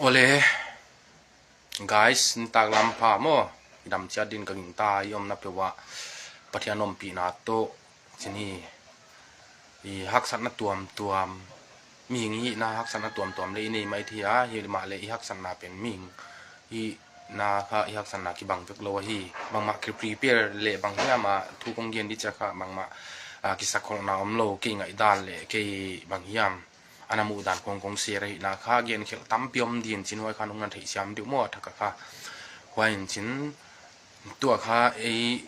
Ole guys ntak lam pha mo dam cha din ka ging ta yom na pewa pathianom pi na to chini I hak san na tuam mi ngi na hak san na tuam le ni mai thia hi ma le I hak san na pen ming I na kha I hak san na ki bang pek lo hi bang ma ki prepare le bang ya ma thu kong gen di cha kha bang ma ki sakol na om lo ki ngai dan le ke bang hiam anamu dan kong se rai na kha gen khel tam piom din chin wai khan ong nan thei siam du mo thaka kha hwain chin tua kha ei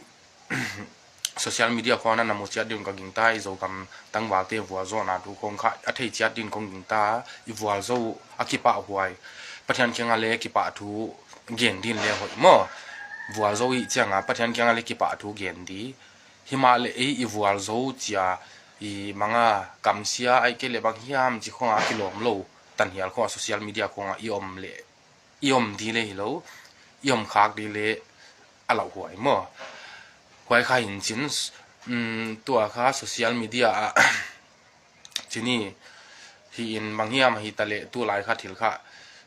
social media ko na namu chat din ka ging ta I zo kam tang wa te wa zo na du kong kha a thei chat din kong ging ta I wal zo akipa hwai pathian khenga le ki pa thu gen din le hoi mo wal zo I changa pathian khenga le ki pa thu gen di himale ei wal zo chia I mga kamsia ai ke le bang hiam chi khonga kilom lo tan hial kho social media khonga iom di le lo iom khak di le alo huai mo huai kha hin chin tua kha social media chini hi in bang hiam hi tale tu lai kha thil kha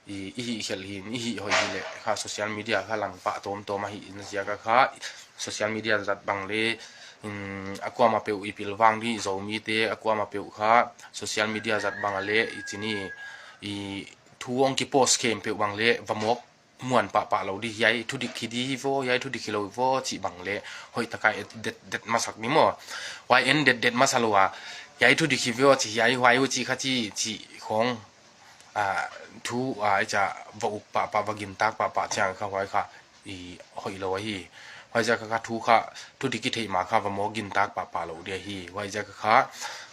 I khel hin I hoi le kha social media kha lang pa tom ma hi in sia kha social media zat bang le akwa ma peu ipil wang di zo mi te akwa ma peu kha social media zat bang le I chini I thuong ki post kem peu bang le vamok muan pa lo di yai thu dik khidi vo yai thu dik khilo vo chi bang le hoi takai det masak ni mo why en det masalwa yai thu dik khi vo chi yai hwai u chi kha chi khong thu cha vo pa bagin tak pa chang kha hwai kha I hoi lo hi why ja ka thu kha thu dik ki thei ma kha vamo gin tak pa lo dia hi why ja kha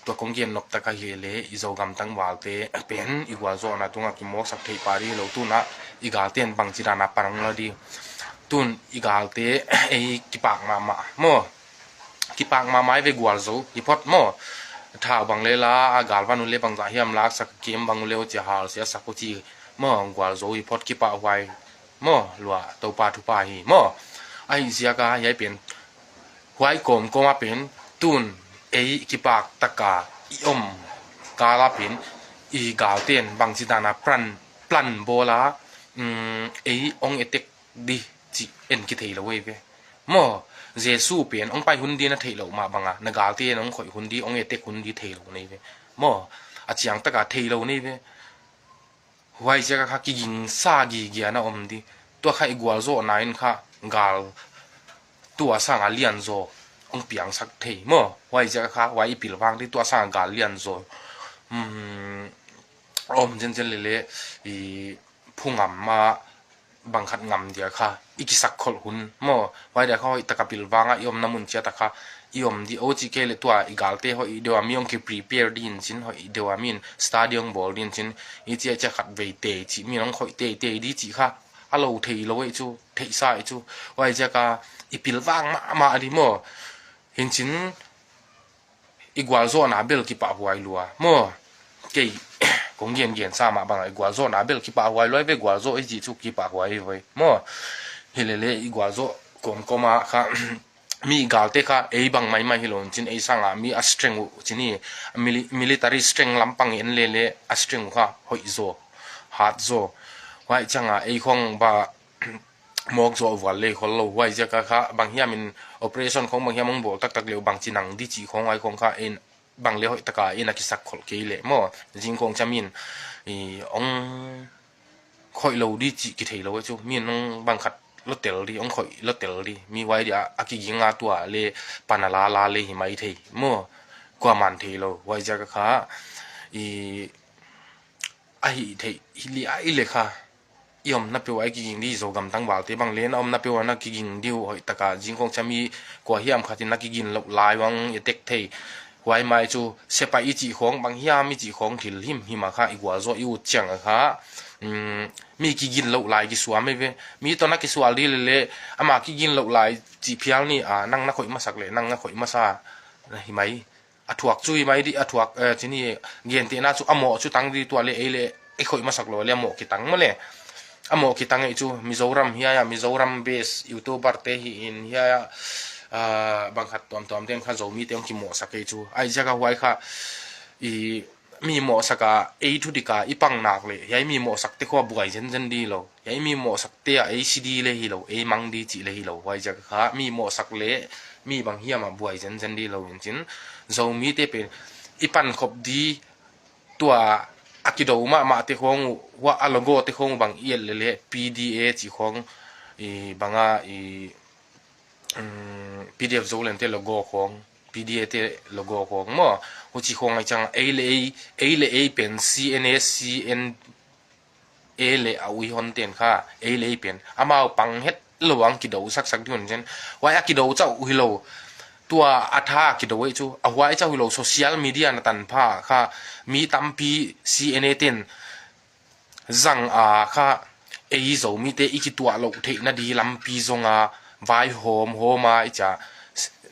to kong gen nok ta ka hi le I zo gam tang wal te pen I wa zo na tunga ki mo sak thei pari lo tu na I gal ten bang chira na parang la di tun I gal te ei ki pak ma mo ki pak ma mai ve gwal zo I pot mo tha bang le la gal van le bang za hiam lak sak kem bang le o chi hal sia sak ko chi mo gwal zo I pot ki pa wai mo lwa to pa thu pa hi mo ai sia ka yai pen huai kom ko ma pen tun ei ki pak taka I om kala pen I gal ten bang chi dana plan bola ei ong etek di chi en ki thei lo we ve mo jesu pen ong pai hun di na thei lo ma banga na gal te ong khoi hun di ong etek hun di thei lo nei ve mo a chiang taka thei lo nei ve huai ja ka ki ging sa gi gia na om di to kha igwal zo na in kha gal tua sang a lian zo ong piang sak thei mo huai ja kha wai pil wang di tua sang gal lian zo om jen le I phungam ma bang khat ngam dia kha ikisak khol hun mo wai da khoi takapil wanga iom namun chia takha iom di ochi ke le tua igalte ho I dewa miong ki prepare din chin ho I dewa min stadium ball din chin I chia cha khat ve te chi mi nong khoi te di chi kha alo thei lo chu thei sa chu wai ja ka ipil wang ma di mo hin chin igwal zo na bel ki pa huai lua mo ke kong gen sa ma bang igwal zo na bel ki pa huai loi ve gwal zo I ji chu ki pa huai ve mo hilele igwal zo koma kha mi galte kha ei bang mai hilon chin ei sanga mi a strength chini military strength lampang en le a strength kha hoi zo hat zo wai changa ei khong ba mok zo wal le khol lo wai ja ka kha bang hiamin operation khong bang hiamong bol tak le bang chinang di chi khong ai khong kha en bang le hoi taka ina ki sak khol ke le mo jing khong chamin I ong khoi lo di chi ki thei lo chu min nong bang khat lo tel di ong khoi lo tel di mi wai dia aki ginga tua le panala la le hi mai thei mo kwa man thei lo wai ja ka kha ai thei hi ai le kha iom na pe wai ki ging di zo gam tang wal te bang len om na pe wa na ki ging diu hoi taka jing khong chami kwa hiam khatin na ki gin lo lai wang etek thei wai mai chu sepa I chi khong bang hiam mi chi khong thil hima kha igwa zo I u chang kha mi ki gin lo lai ki suam me ve mi to na ki sual di le ama ki gin lo lai chi phial ni nang na khoi masak le nang na khoi masa hi mai athuak chui mai di athuak chini gen te na chu amo chu tang di to le ele e khoi masak lo le mo ki tang mo le amo ki tang e chu mizoram hiya mizoram base youtuber te hi in hiya bang khat tom ten kha zo mi te ki mo sakai chu ai jaga huai kha I มีหมอสักทุดิกาอีปังนักเลยยัยมีหมอสักเตขวบุกไอเจนเจนดีโลยัยมีหมอสักเตะซีดีเลยฮิโลมังดีจีเลยฮิโลไว้จะค่ะมีหมอสักเละมีบางเฮียมาบุกไอเจนเจนดีโลจริงๆเรามีเตเป็นอีปันขบดีตัวอากิโดมาเตขวงว่าอโลโกเตขวงบางเอียเลย PDA จีขวงบางPDF โซเลนเตโลโก้ของ PDA เตโลโก้ของมั่วหัวจีของไอจังAเป็น CNA เลยเอาวิฮอนเตียนค่ะ A เลยเป็นอามาปังเฮ็ดระวังกิโดสักที่คนเช่นว่ากิโดเจ้าวิโลตัวอัฐากิโดไอจูเอาไว้เจ้าวิโลโซเชียลมีเดียนตันผ้าค่ะมีตั้มปี CNA เต็นจังค่ะโซมีเตอีกิตัวโลกเทนดีลำปีจงไว้โฮมาอีจ้า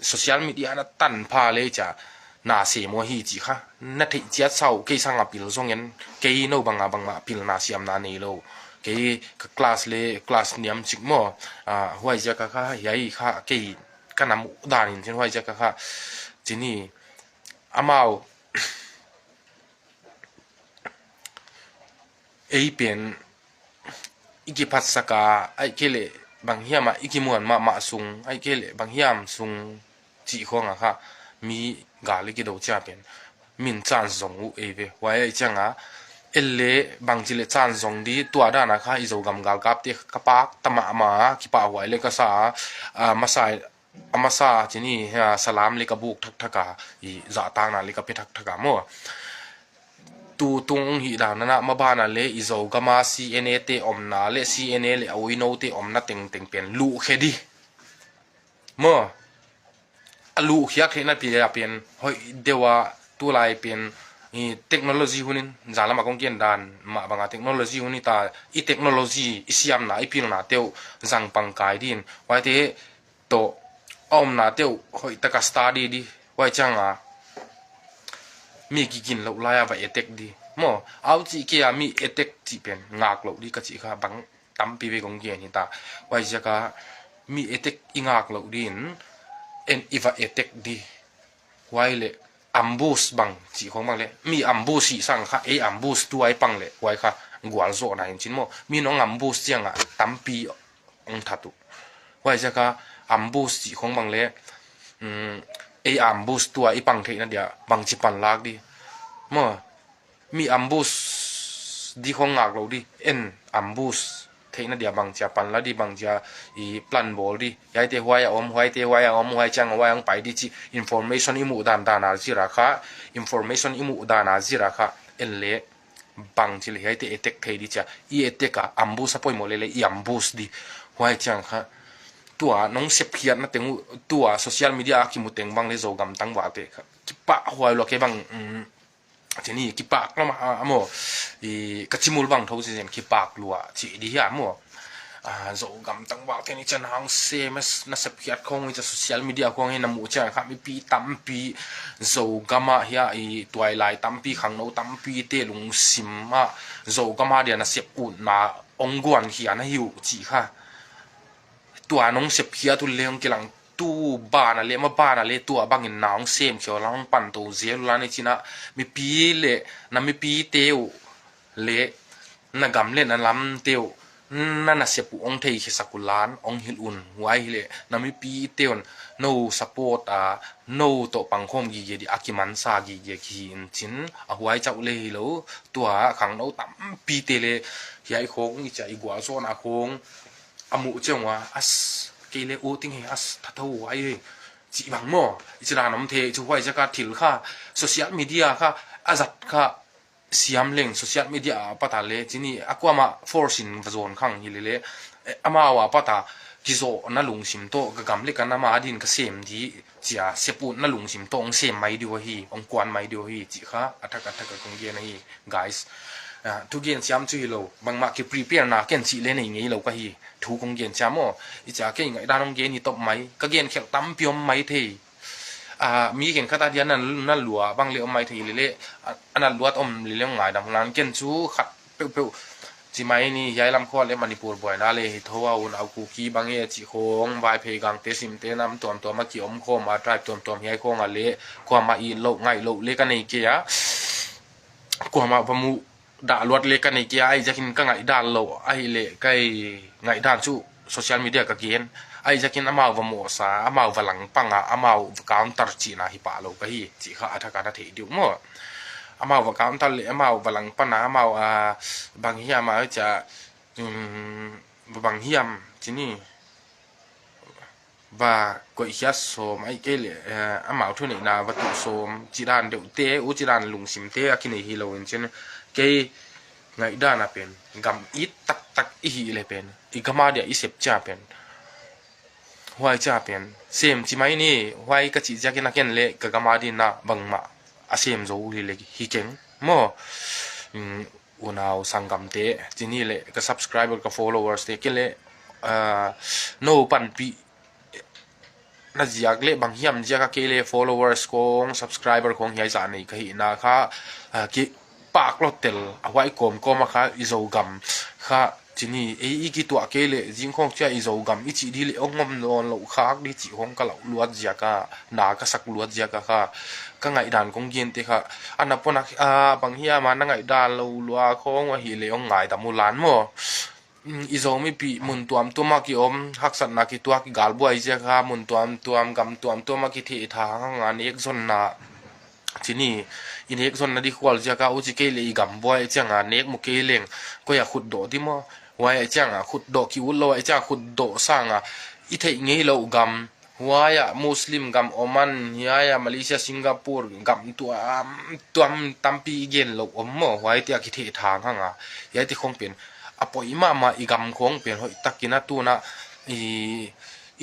โซเชียลมีเดียนั่นตันพาเลยจ้าน่าเสียมัวฮีจีค่ะนั่นที่เจ้าเศร้าเกี่ยสังปิลซงยันเกี่ยโนบังมาปิลน่าเสียมนานี่โลเกี่ยคลาสเนียมจิกมัวหัวใจค่ะยัยค่ะเกี่ยกันนำดานินเช่นหัวใจค่ะจีนี่อามาเป็นอีกิพัสกาไอเกลบางเฮียมาอีกิมวนมาซุงไอเกลบางเฮียมซุงจีขวงค่ะมีกาลิกิโดจ้าเป็นมินจานซงอุเวไว้จังเล่บางทีเลจานซงดีตัวด้านนะคะอิโซกัมกาลกับเตกปักตมามาคิปาไว้เลก็ซามาซาจีนี่สลามเลกบุกทักกาอีจ่าตางนาเลกเพทักกามัวตูตุงฮีดานะมาบ้านเลอิโซกามา CNA เตอมนาเล CNA เลเอาอินโนเตอมนาเต็งเป็นลูเคดีมัวลูกอยากเห็นนั่นเป็นเฮ้ยเดี๋ยวว่าตัวลายเป็นเทคโนโลยีหุ่นินจาละมาคงเกียนดานมาบางเทคโนโลยีหุ่นิตาอีเทคโนโลยีอีสยามนาอีพิลนาเตียวจังปังกายดินไว้เตโตอมนาเตียวเฮ้ยตะกัสตาดีดีไว้จังมีกินเราลายไปเอเทคดีมัวเอาจีเกียมีเอเทคจีเป็นงากเราดีก็จีค่ะบางตั้มปีไปคงเกียนนี่ตาไว้จะก็มีเอเทคอีงากเราดินอีว่าเอเทคดีไว้เลยอัมบูสบังจีของบังเลยมีอัมบูสีสังค่ะอัมบูสตัวไอ้ปังเลยไว้ค่ะกวาลโซนายจริงมั้งมีน้องอัมบูสเจียงตั้มปีองทัตุไว้จะก็อัมบูสจีของบังเลยอัมบูสตัวไอ้ปังเทนั่นเดียวบังจิปันลากดีมั้งมีอัมบูสดีของงากเราดีอัมบูสเทนั่นเดียวบางจะปันละดีบางจะพลันบอลดียายเตหัวยอมหัวเตหัวยอมหัวจังหัวยังไปดีจีอินฟอร์เมชันอิมูดานดานาจิราคะอินฟอร์เมชันอิมูดานาจิราคะเล่บางทีเลยยายเตเอเทคเทดีจ้ะเอเทคอัมบูสปอยโมเลอัมบูสดีหัวจังค่ะตัวน้องเสียเพียรนะเต็งตัวโซเชียลมีเดียคิมุเต็งบางเลยโจกำตั้งว่าเตะครับจิปะหัวหลอกแค่บางทีนี้คิปากแล้วมาโมกระชิมุลบังทว่าสิคิปากลัวจีดีฮะโมโจกำตั้งว่าทีนี้จะนางเซมัสนัสเพียรคงจะโซเชียลมีเดียคงให้นำมูจ้าครับมีปีตั้มปีโจกำมาเฮียตัวไอไลตั้มปีขังโนตั้มปีเตลุงซิมมาโจกำมาเดียนะเสียบอุ่นนาองกวนเขียนให้อยู่จีค่ะตัวน้องเสียบเพียทุเลี้ยงกีฬาตู้บ้านอะไรมาบ้านอะไรตัวบางอย่างน้องเสียมเขียวน้องปั่นตัวเสียร้านในจีน่ะมีปีเละนั่นมีปีเตียวเละนั่นกำเล่นนั่นล้ำเตียวนั่นน่ะเสียบองเทียสักุลานองหิลอุ่นไว้เละนั่นมีปีเตียวโน่สปอร์ตโน่ตัวปังคมกี่เยดีอากิมันซากี่เยกี่อินจินเอาไว้เจ้าเลยแล้วตัวขังโน่ตั้มปีเตเลยใหญ่โค้งอีจะอีกว่าโซนอาโค้งอามุเจ้าว่าอัสเกเลโอติงเฮอัสทัทไว้จีบังโมอิจราน้ำเทช่วยจะการถิลค่ะโซเชียลมีเดียค่ะอาจัดค่ะเสียมเล่งโซเชียลมีเดียปัตตาเลจีนี่อากว่ามาฟอร์สินวโซนขังฮิเลเลอามาว่าปัตตากิโซนั่ลุงสิมโตกกำเล็กกันนามาดินกเสียมดีจีอาเสปูนั่ลุงสิมโตองเสียมไม่ดีวะฮีองกวนไม่ดีวะฮีจีค่ะอัฐกกงเกียนะฮี guysทุกเย็นเช้าจุยโลบางมาคิดพรีเปียร์นาเกนสีเล่นอย่างงี้เราก็ฮีทุกคงเย็นเช้าโมอีจากเก่งไอ้ด้านองเย็นนี่ตบไหมก็เย็นแข็งตั้มเปียมไหมเทมีเก่งข้าตาเดียนนั่นหลัวบางเลี้ยวไม่เทเละอันนั้นลวดอมเลี้ยงง่ายดังนั้นเก่งชูขัดเปียวจีไม่นี่ย้ายลำคอเลยมณิปุรบ่อยน่าเลยทัวร์เอาคุกี้บางเอจีโค้งวายเพกังเตซิมเตนำตัวมาเกี่ยวโคมาไตรตัวย้ายโค้งอะไรความมาอีโลง่ายโลเล็กกันในเกีย กว่ามาพมูด่าลวดเล็กกันในเกียไอจะกินก็ไงด่านโลไอเละไกไงด่านชูโซเชียลมีเดียก็เกียนไอจะกินอามาพมูสาอามาพลังปังอามากาวน์ตัดจีน่าฮิปาโลก็ฮีจีข้าอัฐการณ์เถียดิวมั่วอามาพกาวน์ตัดเลยอามาพลังปังอามาบางเฮียมาจะบางเฮียมที่นี่và gọi hiết sớm ai cái lệ à máu thôi này là vật tụ sớm chỉ đàn đều té u chỉ đàn lùng xìm té cái này hi lâu trên cái ngày đàn là bên gam ít tắc tắc ít lệ bên ít cái mà để ít xếp cha bên hoài cha bên xem chỉ mấy nè hoài cái chỉ ra cái nào cái lệ cái mà đi na bằng mà à xem rồi lệ hi kén mà nào sang gam té chỉ ni lệ cái subscriber cái followers té cái lệ no pan pi na ziak le bang hiam zia ka kele followers kong subscriber kong hiai za nei ka hi na kha ki pak lo tel awai kom koma kha izo gam kha chini e ki to kele jing khong cha izo gam i chi di le ongom non lo khak di chi hong ka lo luat zia ka na ka sak luat zia ka kha ka ngai dan kong yen te kha anapona bang hiam ma na ngai dan lo lua khong wa hi le ong ngai ta mulan mo izo mi pi mun tuam tuma ki om haksan na ki tua ki galbo ai je kha mun tuam gam tuam tuma ki thi tha nga ni ek zon na chini in ek zon na di kwal je ka u chi ke le gam boy changa nek mu ke leng ko ya khut do di mo wai changa khut do ki u lo ai cha khut do sanga i thei ngei lo gam waya muslim gam oman ya malaysia singapore gam tuam tampi gen lo om mo wai tia ki thi tha nga ya ti khong pen apo ima igam khong pen hoi takina tu na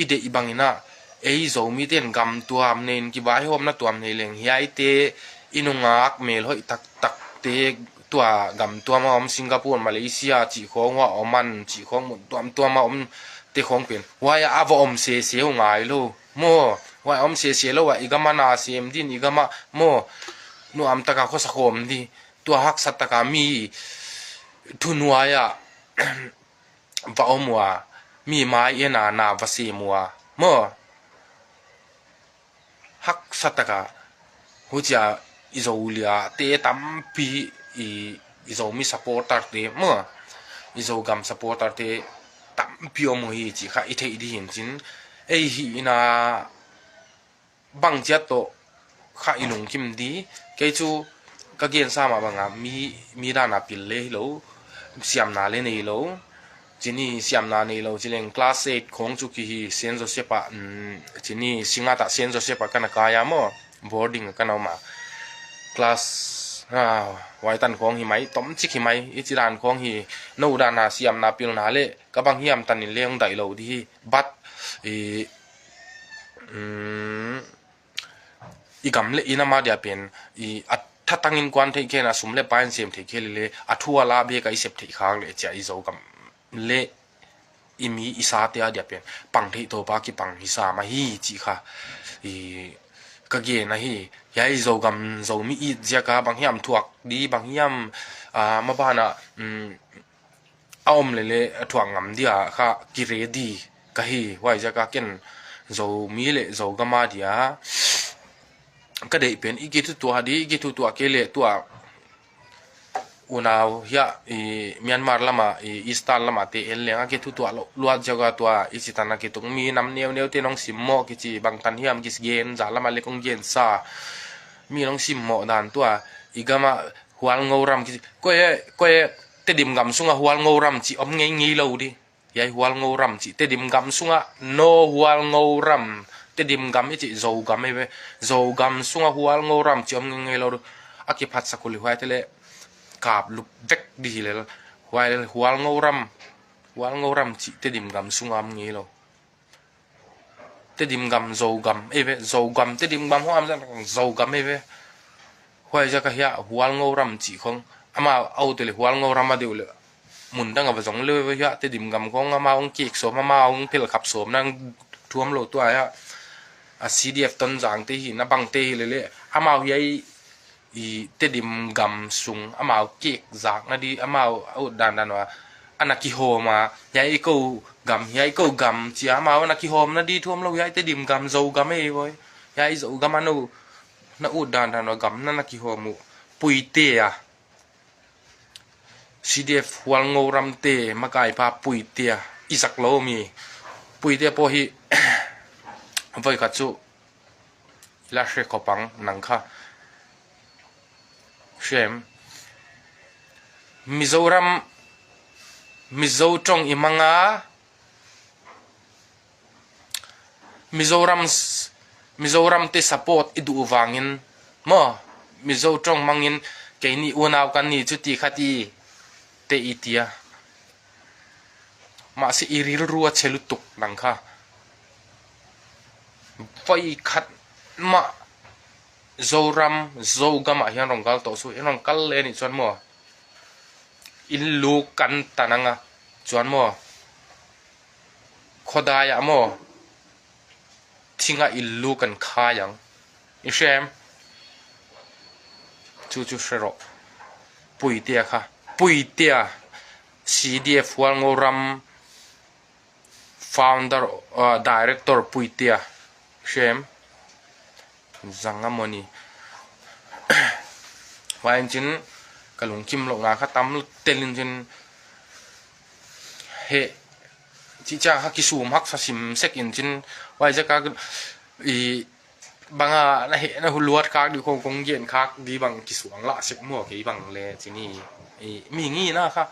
ide ibangina ei zo mi ten gam tuam nen ki bai hom na tuam nei leng hiai te inungak mel hoi tak te tua gam tuam om singapore malaysia chi khong wa oman chi khong mun tuam om te khong pen waya avo om se ngai lo mo wa om se lo wa igama na sem din igama mo nu am taka kho sa khom di tua hak sataka mi thunuaya va omwa mi mai ena na vasi muwa mo hak sataka huja izoulia te tampi izo mi supporter te mo izo gam supporter te tampi omo hi chi kha ithei di hin chin ei hi ina bang jato kha ilung kim di ke chu ka gen sa ma banga mi da na pil le lo siam na le nei lo chini siam na nei lo chileng class 8 khong chu ki hi Saint Joseph a chini singata Saint Joseph a kana kaya mo boarding kana ma class wai tan khong hi mai tom chi hi mai i chiran khong hi no da na siam na pil na le ka bang hiam tan in leng dai lo di but i gam le ina ma dia pen iถ้าตั้งอินกวนที่แค่น่ะสมเล็บไปเสียมที่แค่เลยอัทัวลาเบียกับอีเสพที่ข้างเลยจะอีโจกับเละอีมีอีสาเตียเดียเป็นปังที่ตัวปากีปังอีสามาฮีจีค่ะอีก็เกนะฮียายโจกับโจมีอีเจ้ากับบางยามถวกดีบางยามมาบ้านอ่ะเอาอมเลยถวกงำเดียค่ะกิเรดีก็ฮีว่าเจ้ากับเก่นโจมีเลยโจกับมาเดียก็ได้เป็นอีกตัวดีอีกตัวเกลี่ยตัวอุณาวเฮียเมียนมาละมาอีสานละมาเตเอลเลงอีกตัวลวดจักตัวอีสิตันกิตุงมีน้ำเนียวเตน้องสิมโมกิจีบางตันเฮียมกิสเกนจาละมาเล็กงเกนซามีน้องสิมโมดันตัวอีกมาหัวงอรำกิก็เตดิมกำสุงหัวงอรำจีอมงี้เราดิยายหัวงอรำจีเตดิมกำสุงโนหัวงอรำte dim gam ichi zo gam eve zo gam sunga hual ngoram chom ngelo aki phat sakuli hwai tele kap lup vek di le hwai hual ngoram chi te dim gam sunga ngelo te dim gam zo gam eve zo gam te dim gam hwam zo gam eve hwai ja ka hia hual ngoram chi khong ama au tele hual ngoram ma deule mun dang ba jong le we hia te dim gam khong ama ong kik so ma ong pel khap som nang thuam lo to ya CDF ต้นจางที่นับบังเตะเลยอามาเฮียเตดิมกำสุงอามาเก็กจากนั่นดีอามาเอาดันว่าอันนักกิโฮมาเฮียกูกำเฮียกูกำเจ้าอามาอันนักกิโฮมนั่นดีท่วมเราเฮียเตดิมกำโจกำเอ้ยเว้ยเฮียโจกำมันนู่นอุดดันว่ากำนั่นนักกิโฮมุปุยเตะ CDF หัวงูรำเตมากายพาปุยเตียอีสักโลมีปุยเตียพอฮีไว้ขัดจูลาเชขปังนังค่ะเชมมิโซรัมมิโซจงอิมังอามิโซรัมเตสปอร์ตอิดูวางินมอมิโซจงมังงินแกนี่อุนาวกันนี่จุดที่ขัดเตอีเตียมาสิอิริลรัวเชลุตุกนังค่ะไฟขัดมาโซรัมโซกามาเฮียนรองกัลโตสุเฮียนรองกัลเลนี่จวนมัวอินลูกันตานังอ่ะจวนมัวขดายะมัวทิ้งอ่ะอินลูกันขายังอิเชมจูเชโรปุยเตียค่ะปุยเตีย CDF วัลงรัม founder director ปุยเตียเชมจังงามนี่ว่าจริงกะลุงคิมลงงาค่ะตำเตลินจนเฮจิจ้าฮักกิสูมฮักสิมเซกินจินว่าจะกะอีบางนะเฮนะหุ่นลวดคักดีคงเย็นคักดีบางกิสวงละเสกมัวกี่บางเลยที่นี่มีงี้นะค่ะ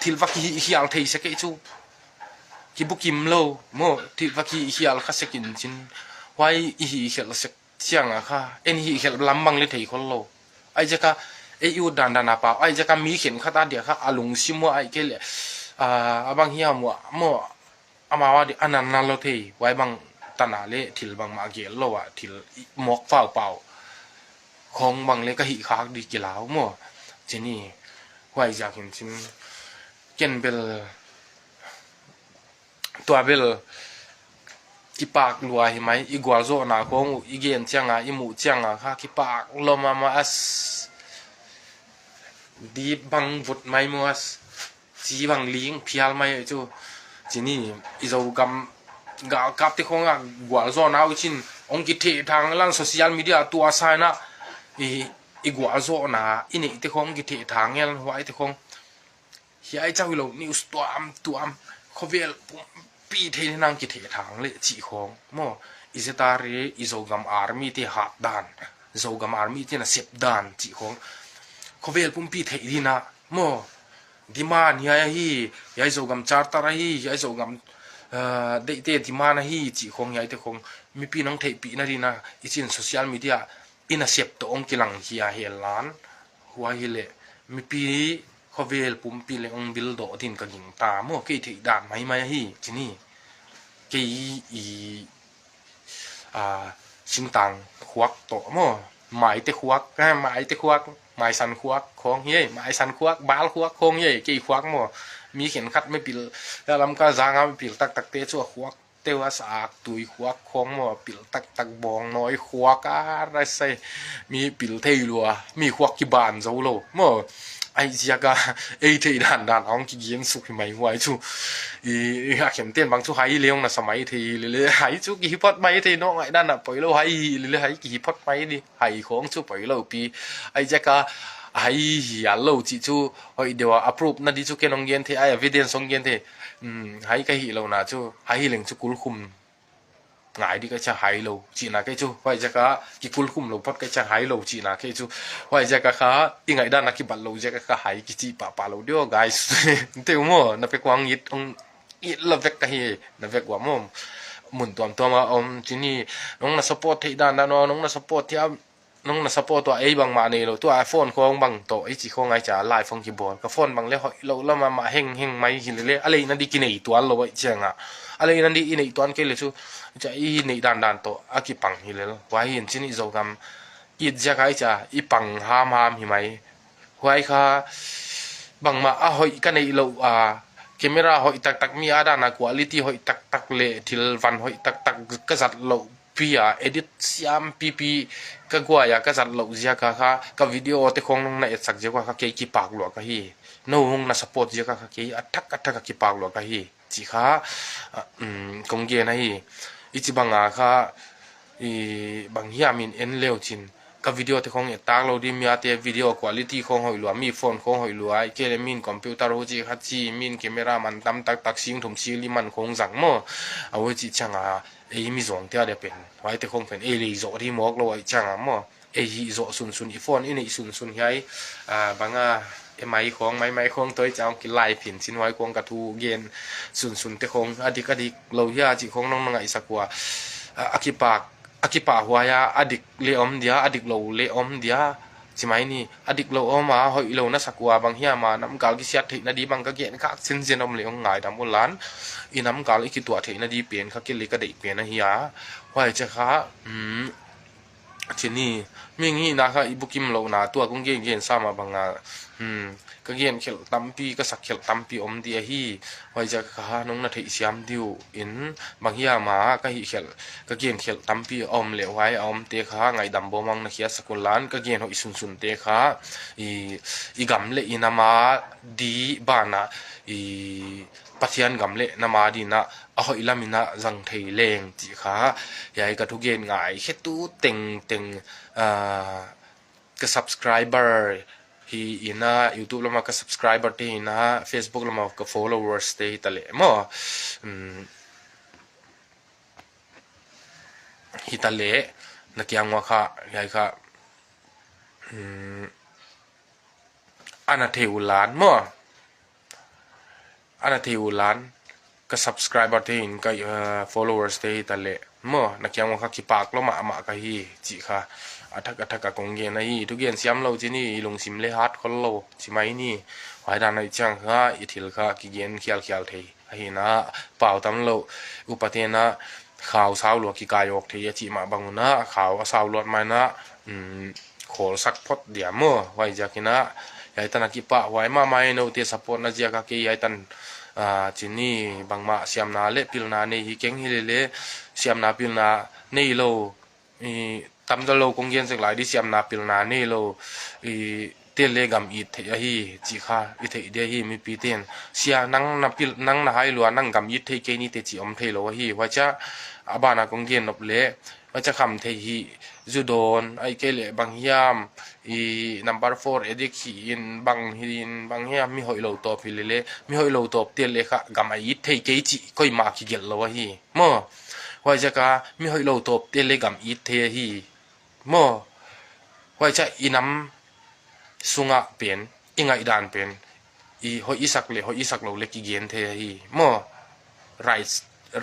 ทิลวักฮิอัลเทยเสกจูกิบุกิมโลโมทิลวักฮิอัลค่ะเสกินจินว่าอีฮิเฮลเสกเชียงอะค่ะเอ็นฮิเฮลลำบังเลยเทยคนโลไอจะกะยูดันนาปาไอจะกะมีเข็นข้าตาเดียค่ะอาลุงซิมัวไอเกลบางเฮียมัวอามาว่าดิอันนั้นนั่นเราเทไว้บางตนาเละทิลบางมาเกลโลอะทิลหมอกฝ้าเป่าของบางเละก็หิคักดีกี่แล้วมัวเจนี่ไว้จากเห็นจินเกนเบลตัวเบลกิปากลัวเห็นไหมอีกว่าโซนาของอีเกนเจียงอ่ะอีหมูเจียงอ่ะค่ะกิปากลมมาสดีบังวุดไม่มัวสจีบังลิงพิอาลไม่จูจีนี่อีโจกำกับที่ของอ่ะกว่าโซนาวิชินองกิเททางล่างโซเชียลมีเดียตัวสายนะอีกว่าโซนาอินี่ที่ของกิเททางเนี่ยไว้ที่ของเฮียไอ้เจ้าวิโรนิวส์ตัวเขาเวลปีเทนางกิเททางเลยจีของโมอิสตารีอิโจกำอาร์มีที่หัดดันโจกำอาร์มีที่น่ะเสียบดันจีของเขาเวลปุ่มปีเทดีนะโมดิมานี่ไอ้ฮียายโจกำจาร์ตาร์ฮียายโจกำเดเตดิมานะฮีจีของยายที่ของมีปีน้องเทปีนั่นดีนะอิจินโซเชียลมีเดียอินาเสียบตัวองกิลังเฮียเฮลันหัวเฮเลมีปีเขาเวลปุ่มปีเลองบิลโดดินกันยิงตาโมกี่ที่ด่านไม่ฮีที่นี่กี่ชิงตังควักโตโมหมายเตควักหมายเตควักหมายสันควักของเย่หมายสันควักบาลควักของเย่กี่ควักโมมีเข็นขัดไม่ปิลแล้วลำก็จางไม่ปิลตักเตะชั่วควักเตวสากตุยควักของโมปิลตักบองน้อยควักอะไรใส่มีปิลเทลัวมีควักกี่บานโซโลโมไอ้เจ้าก็ไอ้เทด่านอ๋องกี่เย็นสุขไม่ไหวชูเข็มเตี้ยนบางชูหายเลี้ยงนะสมัยทีเลยหายชูกี่พอดไม่ทีน้องไอ้ด้านน่ะปล่อยเราหายเลยหายกี่พอดไม่ดิหายของชูปล่อยเราปีไอ้เจ้าก็หายอย่าเราจีชูเฮ้ยเดี๋ยวอัปรูปนั่นดิชูแกน้องเย็นทีไอ้วิดีโอส่งเย็นทีหายก็หิเรานะชูหายเลี้ยงชูกุลคุมงายดิก็จะหายเราจีน่ะแค่ชูว่าจะก็กิกุลคุมเราพอดก็จะหายเราจีน่ะแค่ชูว่าจะก็ค่ะยังไงด้านนักกิบัลเราจะก็หายกิจีป่าเราเดียว guys เดี๋ยวมั่วนับไปกวางยิดองยิดเราเวกก็เฮนับไปกว่ามั่วหมุนตัวมาจีนี่น้องน่ะสปอร์ตที่ด้านนั้นน้องน่ะสปอร์ตที่น้องน่ะสปอร์ตตัวไอ้บางมาเนี่ยเราตัวไอโฟนของบางตัวไอ้จีของไอ้จ่าไลฟ์ฟังคีย์บอร์ดกับโฟนบางเล่เรามาเฮงไม่กินเลยอะไรนั่นดีกินไอ้ตัวเราไอ้เจ้าอ่ะอะไรนั่นดีไอ้ตัวนั่นก็เลยชูจะอีนี่ด้านโตอากิปังฮิเลลว่าเห็นที่นี่โจกำอีจะใครจะอีปังห้ามหิไหมว่าไอ้ค่ะบางมาหอยกันไอ้เราแคมราหอยตักมีอาดานะควอลิตี้หอยตักเละทิลวันหอยตักกษัตริย์เราพี่เอดิตสยามปีก็กว่าอยากกษัตริย์เราจะค่ะกับวิดีโอที่คงน้องในเอ็ดสักเจ้าค่ะเกี่ยปากหลวงก็ฮีน้องน่ะสปอร์ตเจ้าค่ะเกี่ยอัตกกี่ปากหลวงก็ฮีจีค่ะคงเกี่ยนะฮีอีจีบางค่ะบางเฮียมินเอ็นเลวจิน ka video te khong tak lo di mia te video quality khong hoi lo mi phone khong hoi lo ai ke le min computer ho chi kha chi min camera man tam tak tak sing thum chi li man khong jang mo a wo chi changa e mi zong te de pen wai te khong pen e le zo ri mok lo ai changa mo e hi zo sun sun i phone in i sun sun hi banga e mai khong mai khong toi chang ki lai phin chin wai khong ka thu gen sun sun te khong adik lo ya chi khong nong ngai sakwa akipa huaya adik le om dia adik lo le om dia chimai ni adik lo oma hoi lo na sakwa bang hiya ma nam kal ki siat thei na di bang ka gen ka sin jen om le ong ngai dam ulan inam kal ki tua thei na di pen kha ki le ka dei pen na hiya hoi cha kha chini mingi na kha ibukim lo na tua kung gen sama banga ka gen khel tampi ka sak khel tampi om dia hi hoi ja kha nong na thei siam diu in bang hiya ma ka hi khel ka gen khel tampi om le wai om te kha ngai dam bo mang na khia sakulan ka gen hoi sun sun te kha i gam le inama di bana pathian gam le nama di na a hoi lamina jang thei leng chi kha yai ka thu gen ngai hetu teng ka subscriber hi ina YouTube lama ka subscriber te ina Facebook lama ka followers te tale mo hitale na kyang wa kha yai kha ana theulan mo ana theulan ka subscriber te in ka followers te tale mo na kyang wa kha ki pak lo ma ka hi chi kha athak ka kong gen ai tu gen siam lo chi ni lung sim le hat khol lo chi mai ni wai dan ai chang kha i thil kha ki gen khial thei hi na pau tam lo upatena khaw saw lo ki kayok thei chi ma banguna khaw saw lot mai na khol sak phot dia mo wai jakina yai tan ki pa wai ma mai no te support na ja ka ki yai tan chini bangma siam na le pil na nei hi keng hi le siam na pil na nei lo tam da lo kong gen sek lai di siam na pil na nei lo te le gam i the hi chi kha i the de hi mi pi ten sia nang na pil nang na hai lo nang gam i the ke ni te chi om the lo hi wa cha abana kong gen nop le wa cha kham the hi judon ai ke le bang hiam number 4 edik hi in bang hiam mi hoi lo top hi le mi hoi lo top te le kha gam ai the ke chi koi ma ki gel lo hi mo wa cha ka mi hoi lo top te le gam i the hi mo wa cha inam sunga pen ingai dan pen hoi isak lo le ki gen the hi mo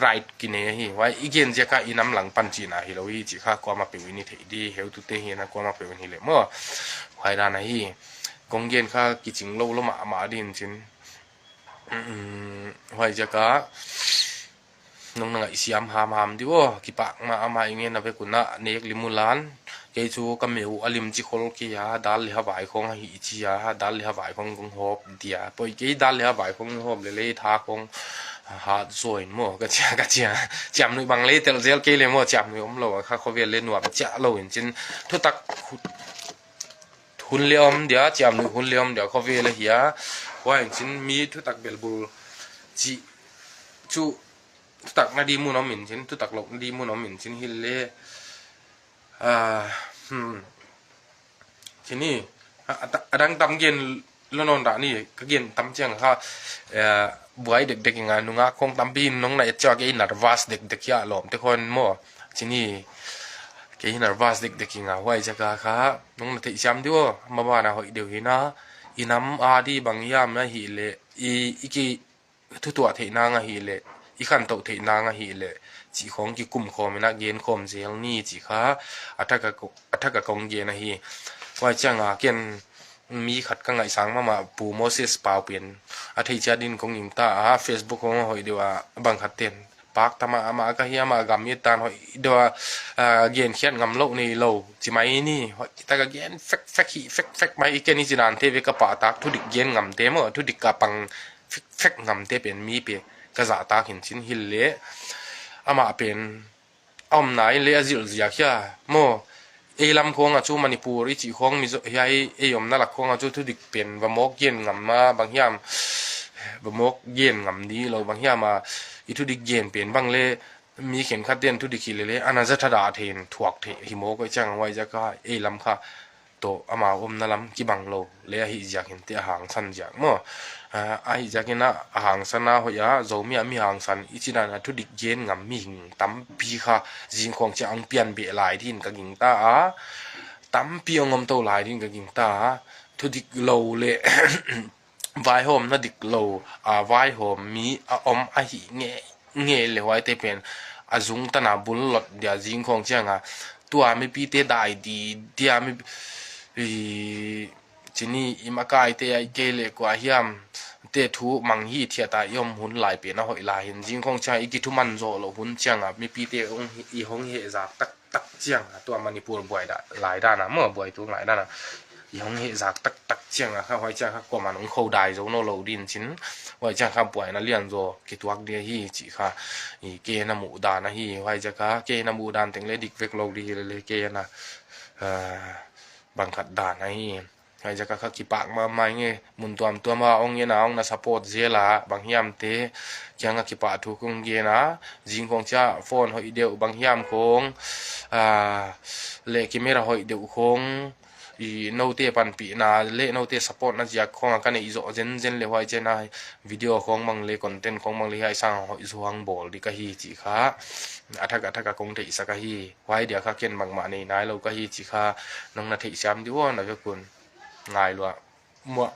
right kine hi wai igen je ka inam lang pan chi na hi lo hi chi kha ko ma pe ni the di heu tu te hi na ko ma pe ni le mo wai da na hi kong gen kha ki ching lo ma din chin wai je ka nong na isiam ham di wo ki pak ma ama ingen na ve kuna nek limulan ke chu kameu alim chi khol ki ya dal ha bai khong hi chi ya dal ha bai khong kong hop dia poi ke dal ha bai khong hop le tha khong ha rồi mo ka chia chạm nuôi bằng lấy tel gel ke le mo chạm nuôi om lo kha kho ve le nuam cha lo in chin thu tak hun le om dia chạm nuôi hun le om dia kho ve le hia wa in chin mi thu tak bel bul chi chu thu tak na di mu no min chin thu tak lo di mu no min chin hil leทีนี้ดังตำเย็นแล้วนอนด่านี่ก็เย็นตำเจียงค่ะบวยเด็กๆอย่างนั้นนุงะคงตำปีนน้องไหนจะเกี่ยนร์วัสเด็กๆยาหลอมทุกคนมั่วทีนี้เกี่ยนร์วัสเด็กๆอย่างนั้นไว้จะกะค่ะน้องติดจำดิว่ามาบ้านเราเดี๋ยวนี้นะอีน้ำอาดีบางยามนะฮีเล่อีกี่ทุกตัวเทนางฮีเล่อีขันโตเทนางฮีเล่จีของกี่กลุ่มคอมนะเย็นคอมเสียงนี่จีค่ะอัฐกะกงเย็นนะฮีไว้จังเกี่ยนมีขัดกังไงสังมาปูโมเสสเปล่าเปลี่ยนอาทิตย์จะดินคงยิงตาเฟซบุ๊กของหอยเดียวบังขัดเต็นปากตามามากะเฮียมากำยัดตานหอยเดียวเกียนเขียนงำโลกในโลจิไม่นี่แต่ก็เกียนเฟกไม่อีกแค่นี้จีนานเทวิกะปาตักทุดิกเกียนงำเต็มทุดิกกะปังเฟกงำเต็มเป็นมีเปียกะจะตาเห็นชิ้นหินเละอามาเป็นอ้อมไหนเละจิลจิยาขี้โมลำโค้งจูมณิปูริจิโค้งมียายยมนั่นแหละโค้งจูทุดิกเปลี่ยนบะมกเย็นงำมาบางยามบะมกเย็นงำนี้เราบางยามมาทุดิกเย็นเปลี่ยนบางเล่ มีเข็นขัดเตียนทุดิคิเลยอันนั้นจะทดาเทนถวกเทหิโมก็จังไว้จะก็ลำค่ะโตอามานั่นลำกีบังโลเลยหิจากเห็นเตียหางสันจากมั้งหิจากเห็นนะหางสันนะหัวยาโจมีหางสันอีจินันทุดิเย็นงำมีหิงตั้มปีค่ะจิงของจะอังเปียนเบลายที่นกับหิงตาตั้มปีงมโตลายที่นกับหิงตาทุดิโลเลย ไวโฮมน่ะดิกโลไวโฮมมีหิเงเลยไว้แต่เป็นจุงตนาบุญหลดเดียจิงของเจ้าตัวไม่ปีเตได้ดีเดียไม่จีนี่อิมากายเตยเกเลกว่าเฮียมเตทูมังฮีเทียตายอมหุ่นหลายเปียนะหอยลายเห็นจิงของเจ้าอีกิทุมันโจโลหุ่นเจ้าไม่ปีเตอีหงเฮจากตักเจ้าตัวมันนี่ปวดบ่อยได้หลายด้านนะเมื่อบ่อยตัวหลายด้านนะyang he zak tak chiang a kha hoi cha kha ko man ong khou dai zo no lo din chin hoi cha kha puai na lian zo ki tuak dia hi chi kha i ke na mu da na hi hoi cha kha ke na mu dan teng le dik vek lo di le ke na bang khat da na hi hoi cha kha ki pak ma mai nge mun tuam ma ong ye na ong na support zela bang hiam te kyang a ki pa thu kung ge na jing kong cha phone hoi deu bang hiam kong le camera hoi deu kong nô tê pan pi na le nô tê support na jiak khong kan ei zo zen le hoi che na video khong mang le content khong mang le hai sang hoi zuang bol di ka hi chi kha athaka kong thei sa ka hi hoi dia kha ken mang ma nei nai lo ka hi chi kha nong na thei sam di wo na ve kun ngai lo mo